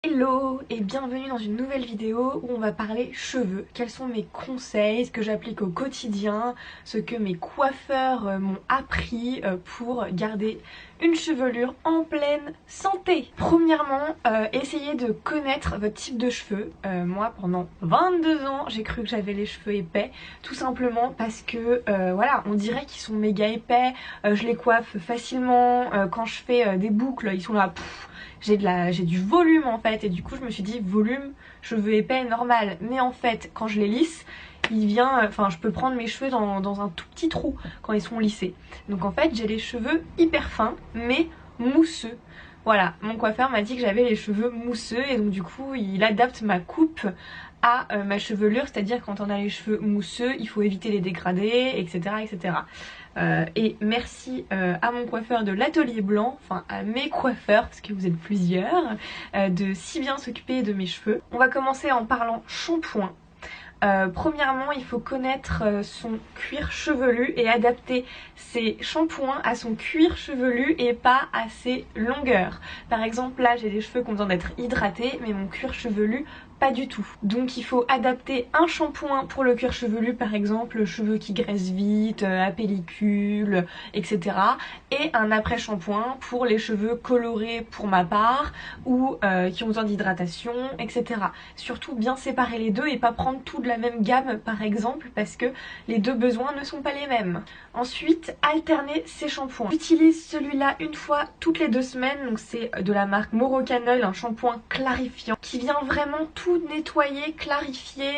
Hello et bienvenue dans une nouvelle vidéo où on va parler cheveux. Quels sont mes conseils, ce que j'applique au quotidien, ce que mes coiffeurs m'ont appris pour garder une chevelure en pleine santé. Premièrement, essayez de connaître votre type de cheveux. Moi pendant 22 ans j'ai cru que j'avais les cheveux épais, tout simplement parce que voilà, on dirait qu'ils sont méga épais, je les coiffe facilement, quand je fais des boucles ils sont là, j'ai du volume en fait, et du coup je me suis dit volume, cheveux épais, normal. Mais en fait quand je les lisse, je peux prendre mes cheveux dans un tout petit trou quand ils sont lissés. Donc en fait j'ai les cheveux hyper fins mais mousseux. Voilà, mon coiffeur m'a dit que j'avais les cheveux mousseux et donc du coup il adapte ma coupe à ma chevelure, c'est-à-dire quand on a les cheveux mousseux, il faut éviter les dégradés, etc. etc. Et merci à mon coiffeur de l'Atelier Blanc, enfin à mes coiffeurs, parce que vous êtes plusieurs, de si bien s'occuper de mes cheveux. On va commencer en parlant shampoing. Premièrement, il faut connaître son cuir chevelu et adapter ses shampoings à son cuir chevelu et pas à ses longueurs. Par exemple, là j'ai des cheveux qui ont besoin d'être hydratés, mais mon cuir chevelu pas du tout. Donc il faut adapter un shampoing pour le cuir chevelu, par exemple cheveux qui graissent vite, à pellicule, etc. Et un après shampoing pour les cheveux colorés pour ma part ou qui ont besoin d'hydratation, etc. Surtout bien séparer les deux et pas prendre tout de la même gamme par exemple, parce que les deux besoins ne sont pas les mêmes. Ensuite, alterner ses shampoings. J'utilise celui-là une fois toutes les 2 semaines, donc c'est de la marque Morocanol, un shampoing clarifiant qui vient vraiment tout nettoyer, clarifier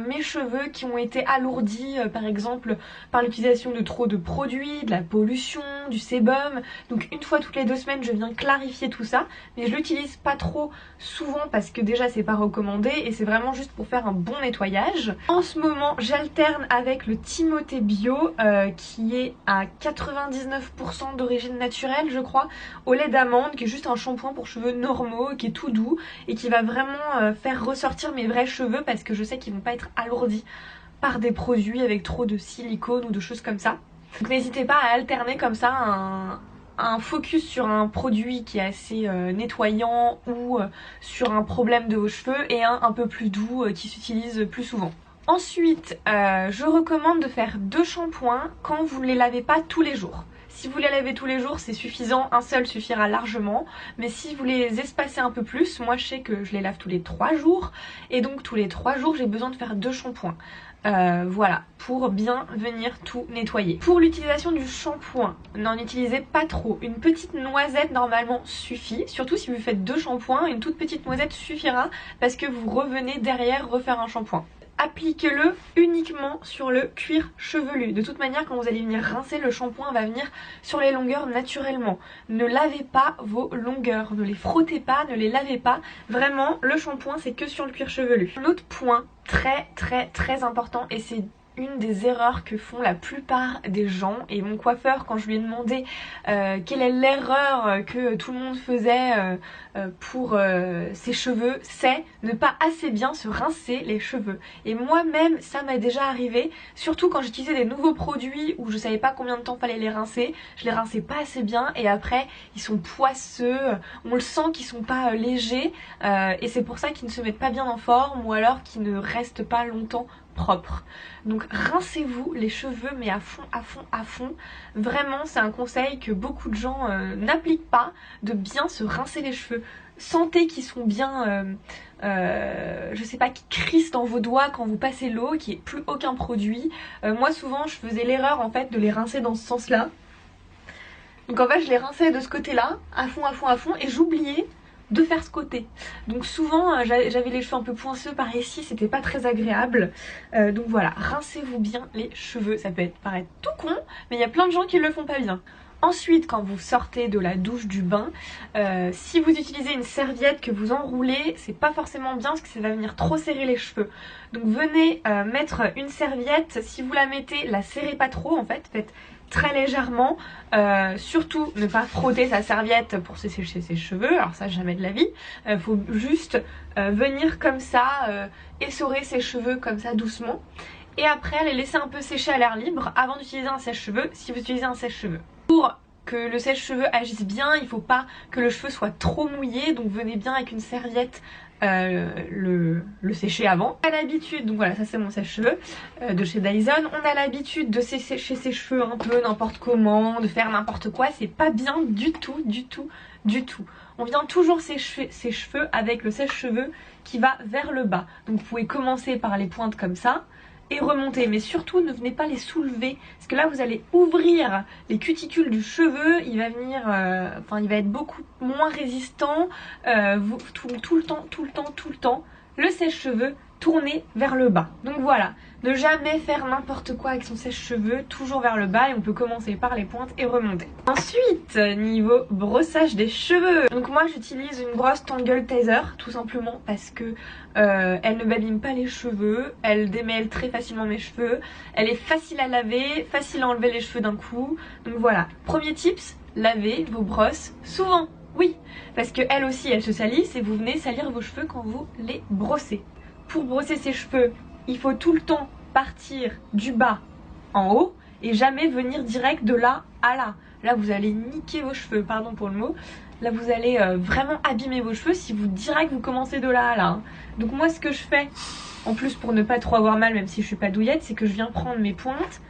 mes cheveux qui ont été alourdis par exemple par l'utilisation de trop de produits, de la pollution, du sébum. Donc une fois toutes les 2 semaines je viens clarifier tout ça, mais je l'utilise pas trop souvent parce que déjà c'est pas recommandé et c'est vraiment juste pour faire un bon nettoyage. En ce moment j'alterne avec le Timothée Bio qui est à 99% d'origine naturelle je crois, au lait d'amande, qui est juste un shampoing pour cheveux normaux, qui est tout doux et qui va vraiment faire ressortir mes vrais cheveux parce que je sais qu'ils vont pas être alourdis par des produits avec trop de silicone ou de choses comme ça. Donc n'hésitez pas à alterner comme ça un focus sur un produit qui est assez nettoyant ou sur un problème de vos cheveux et un peu plus doux qui s'utilise plus souvent. Ensuite, je recommande de faire 2 shampoings quand vous ne les lavez pas tous les jours. Si vous les lavez tous les jours c'est suffisant, un seul suffira largement, mais si vous les espacez un peu plus, moi je sais que je les lave tous les 3 jours et donc tous les 3 jours j'ai besoin de faire 2 shampoings. Voilà, pour bien venir tout nettoyer. Pour l'utilisation du shampoing, n'en utilisez pas trop. Une petite noisette normalement suffit, surtout si vous faites 2 shampoings, une toute petite noisette suffira parce que vous revenez derrière refaire un shampoing. Appliquez-le uniquement sur le cuir chevelu. De toute manière, quand vous allez venir rincer, le shampoing va venir sur les longueurs naturellement. Ne lavez pas vos longueurs, ne les frottez pas, ne les lavez pas. Vraiment, le shampoing c'est que sur le cuir chevelu. Un autre point très important, et c'est une des erreurs que font la plupart des gens, et mon coiffeur quand je lui ai demandé quelle est l'erreur que tout le monde faisait pour ses cheveux, c'est ne pas assez bien se rincer les cheveux. Et moi-même ça m'est déjà arrivé, surtout quand j'utilisais des nouveaux produits où je savais pas combien de temps fallait les rincer, je les rinçais pas assez bien et après ils sont poisseux, on le sent qu'ils sont pas légers et c'est pour ça qu'ils ne se mettent pas bien en forme ou alors qu'ils ne restent pas longtemps propre. Donc rincez-vous les cheveux mais à fond. Vraiment c'est un conseil que beaucoup de gens n'appliquent pas, de bien se rincer les cheveux. Sentez qu'ils sont bien, je sais pas, qui crissent dans vos doigts quand vous passez l'eau, qu'il n'y ait plus aucun produit. Moi souvent je faisais l'erreur en fait de les rincer dans ce sens là. Donc en fait je les rinçais de ce côté là, à fond et j'oubliais de faire ce côté. Donc souvent j'avais les cheveux un peu poinceux par ici, c'était pas très agréable. Donc voilà, rincez-vous bien les cheveux. Ça peut paraître tout con, mais il y a plein de gens qui le font pas bien. Ensuite, quand vous sortez de la douche, du bain, si vous utilisez une serviette que vous enroulez, c'est pas forcément bien parce que ça va venir trop serrer les cheveux. Donc venez mettre une serviette, si vous la mettez, la serrez pas trop en fait, faites très légèrement, surtout ne pas frotter sa serviette pour se sécher ses cheveux, alors ça jamais de la vie, faut juste venir comme ça, essorer ses cheveux comme ça doucement, et après les laisser un peu sécher à l'air libre avant d'utiliser un sèche-cheveux si vous utilisez un sèche-cheveux. Pour que le sèche-cheveux agisse bien, il faut pas que le cheveu soit trop mouillé, donc venez bien avec une serviette le sécher avant. On a l'habitude, donc voilà, ça c'est mon sèche-cheveux de chez Dyson, on a l'habitude de sécher ses cheveux un peu n'importe comment, de faire n'importe quoi, c'est pas bien du tout, du tout, du tout. On vient toujours sécher ses cheveux avec le sèche-cheveux qui va vers le bas. Donc vous pouvez commencer par les pointes comme ça et remonter, mais surtout ne venez pas les soulever parce que là vous allez ouvrir les cuticules du cheveu, il va venir, il va être beaucoup moins résistant, tout le temps, le sèche-cheveux tourner vers le bas. Donc voilà, ne jamais faire n'importe quoi avec son sèche-cheveux, toujours vers le bas et on peut commencer par les pointes et remonter. Ensuite, niveau brossage des cheveux, donc moi j'utilise une brosse Tangle Teaser tout simplement parce que elle ne m'abîme pas les cheveux, elle démêle très facilement mes cheveux, elle est facile à laver, facile à enlever les cheveux d'un coup. Donc voilà, premier tips, lavez vos brosses souvent. Oui, parce que elles aussi elles se salissent et vous venez salir vos cheveux quand vous les brossez. Pour brosser ses cheveux, il faut tout le temps partir du bas en haut et jamais venir direct de là à là. Là vous allez niquer vos cheveux, pardon pour le mot. Là vous allez vraiment abîmer vos cheveux si vous commencez de là à là. Donc moi ce que je fais, en plus pour ne pas trop avoir mal même si je suis pas douillette, c'est que je viens prendre mes pointes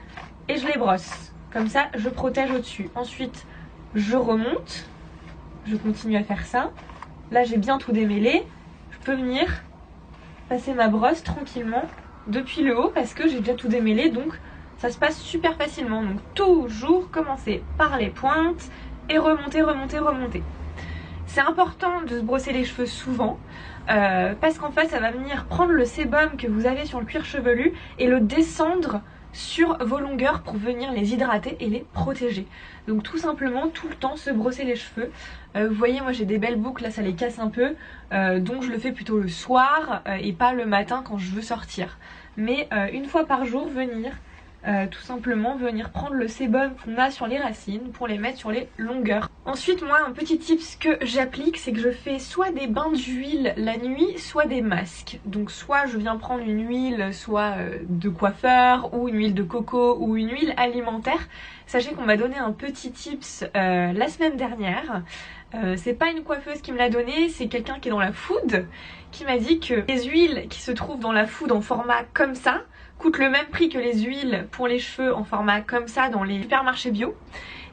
et je les brosse. Comme ça je protège au-dessus. Ensuite je remonte, je continue à faire ça. Là j'ai bien tout démêlé, je peux venir passer ma brosse tranquillement depuis le haut parce que j'ai déjà tout démêlé, donc ça se passe super facilement. Donc toujours commencer par les pointes et remonter, remonter, remonter. C'est important de se brosser les cheveux souvent parce qu'en fait ça va venir prendre le sébum que vous avez sur le cuir chevelu et le descendre sur vos longueurs pour venir les hydrater et les protéger. Donc tout simplement tout le temps se brosser les cheveux. Vous voyez moi j'ai des belles boucles, là ça les casse un peu, donc je le fais plutôt le soir et pas le matin quand je veux sortir. Mais une fois par jour venir tout simplement venir prendre le sébum qu'on a sur les racines pour les mettre sur les longueurs. Ensuite moi un petit tips que j'applique, c'est que je fais soit des bains d'huile la nuit, soit des masques. Donc soit je viens prendre une huile soit de coiffeur ou une huile de coco ou une huile alimentaire. Sachez qu'on m'a donné un petit tips la semaine dernière. C'est pas une coiffeuse qui me l'a donné, c'est quelqu'un qui est dans la food qui m'a dit que les huiles qui se trouvent dans la food en format comme ça coûtent le même prix que les huiles pour les cheveux en format comme ça dans les supermarchés bio.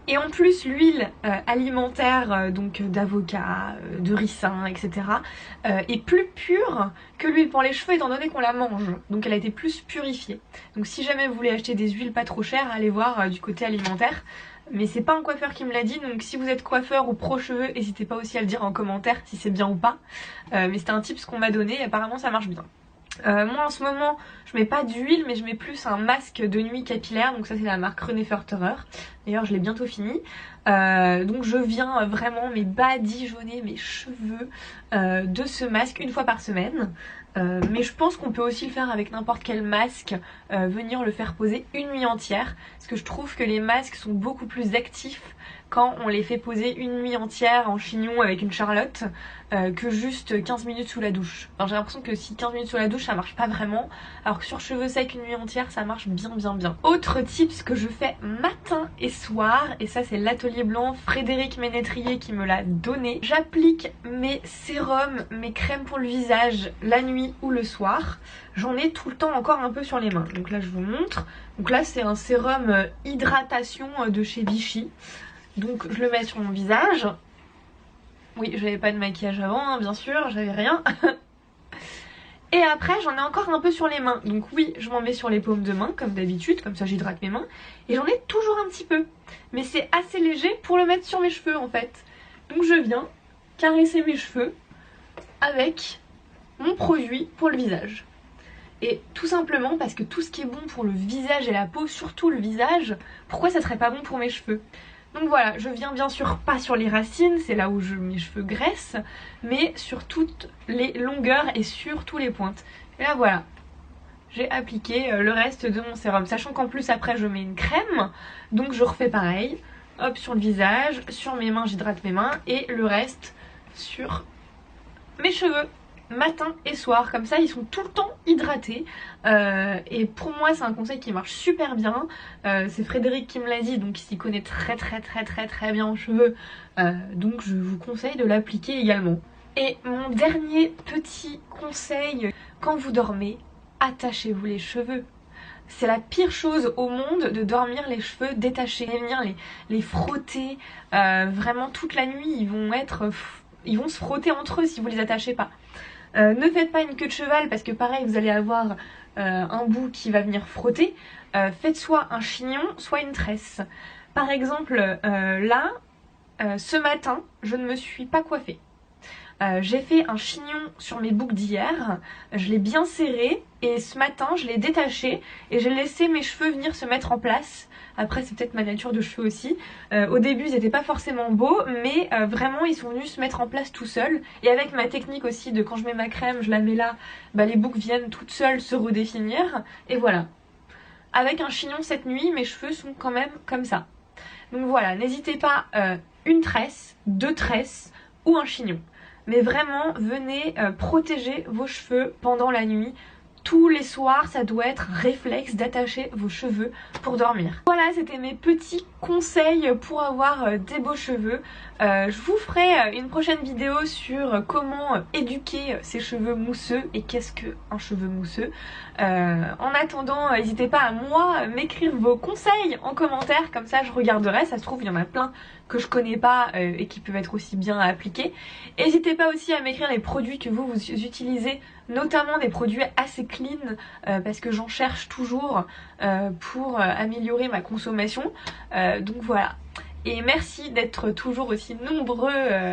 Et en plus l'huile alimentaire donc d'avocat, de ricin, etc. Est plus pure que l'huile pour les cheveux étant donné qu'on la mange. Donc elle a été plus purifiée. Donc si jamais vous voulez acheter des huiles pas trop chères, allez voir du côté alimentaire. Mais c'est pas un coiffeur qui me l'a dit, donc si vous êtes coiffeur ou pro cheveux, n'hésitez pas aussi à le dire en commentaire si c'est bien ou pas. Mais c'était un tips qu'on m'a donné et apparemment ça marche bien. Moi en ce moment je mets pas d'huile mais je mets plus un masque de nuit capillaire, donc ça c'est la marque René Ferterer, d'ailleurs je l'ai bientôt fini. Donc je viens vraiment badigeonner mes cheveux de ce masque une fois par semaine. Mais je pense qu'on peut aussi le faire avec n'importe quel masque, venir le faire poser une nuit entière, parce que je trouve que les masques sont beaucoup plus actifs quand on les fait poser une nuit entière en chignon avec une charlotte que juste 15 minutes sous la douche. Enfin, j'ai l'impression que si 15 minutes sous la douche ça marche pas vraiment, alors que sur cheveux secs une nuit entière ça marche bien bien bien. Autre tips que je fais matin et soir, et ça c'est l'atelier blanc Frédéric Ménétrier qui me l'a donné, j'applique mes sérums, mes crèmes pour le visage la nuit ou le soir. J'en ai tout le temps encore un peu sur les mains, donc là je vous montre. Donc là c'est un sérum hydratation de chez Vichy. Donc je le mets sur mon visage. Oui, j'avais pas de maquillage avant, hein, bien sûr, j'avais rien. Et après j'en ai encore un peu sur les mains. Donc oui, je m'en mets sur les paumes de main comme d'habitude, comme ça j'hydrate mes mains. Et j'en ai toujours un petit peu. Mais c'est assez léger pour le mettre sur mes cheveux en fait. Donc je viens caresser mes cheveux avec mon produit pour le visage. Et tout simplement parce que tout ce qui est bon pour le visage et la peau, surtout le visage, pourquoi ça serait pas bon pour mes cheveux ? Donc voilà, je viens bien sûr pas sur les racines, c'est là où mes cheveux graissent, mais sur toutes les longueurs et sur tous les pointes. Et là voilà, j'ai appliqué le reste de mon sérum, sachant qu'en plus après je mets une crème, donc je refais pareil, hop sur le visage, sur mes mains j'hydrate mes mains et le reste sur mes cheveux. matin et soir, comme ça ils sont tout le temps hydratés. Et pour moi c'est un conseil qui marche super bien. C'est Frédéric qui me l'a dit, donc il s'y connaît très bien en cheveux, donc je vous conseille de l'appliquer également. Et mon dernier petit conseil, quand vous dormez, attachez-vous les cheveux. C'est la pire chose au monde de dormir les cheveux détachés, venir les frotter vraiment toute la nuit. Ils vont se frotter entre eux si vous les attachez pas. Ne faites pas une queue de cheval parce que pareil vous allez avoir un bout qui va venir frotter. Faites soit un chignon soit une tresse. Par exemple là ce matin je ne me suis pas coiffée. J'ai fait un chignon sur mes boucles d'hier, je l'ai bien serré et ce matin je l'ai détaché et j'ai laissé mes cheveux venir se mettre en place. Après c'est peut-être ma nature de cheveux aussi. Au début ils n'étaient pas forcément beaux mais vraiment ils sont venus se mettre en place tout seuls. Et avec ma technique aussi de quand je mets ma crème, je la mets là, bah, les boucles viennent toutes seules se redéfinir. Et voilà. Avec un chignon cette nuit mes cheveux sont quand même comme ça. Donc voilà, n'hésitez pas, une tresse, 2 tresses ou un chignon. Mais vraiment, venez protéger vos cheveux pendant la nuit. Tous les soirs, ça doit être réflexe d'attacher vos cheveux pour dormir. Voilà, c'était mes petits conseils pour avoir des beaux cheveux. Je vous ferai une prochaine vidéo sur comment éduquer ses cheveux mousseux et qu'est-ce qu'un cheveu mousseux. En attendant, n'hésitez pas à m'écrire vos conseils en commentaire, comme ça je regarderai. Ça se trouve, il y en a plein que je connais pas et qui peuvent être aussi bien à appliquer. N'hésitez pas aussi à m'écrire les produits que vous utilisez, notamment des produits assez clean parce que j'en cherche toujours pour améliorer ma consommation. Donc voilà. Et merci d'être toujours aussi nombreux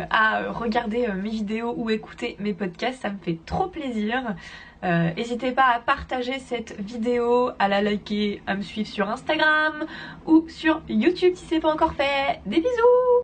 à regarder mes vidéos ou écouter mes podcasts, ça me fait trop plaisir. N'hésitez pas à partager cette vidéo, à la liker, à me suivre sur Instagram ou sur YouTube si c'est pas encore fait. Des bisous!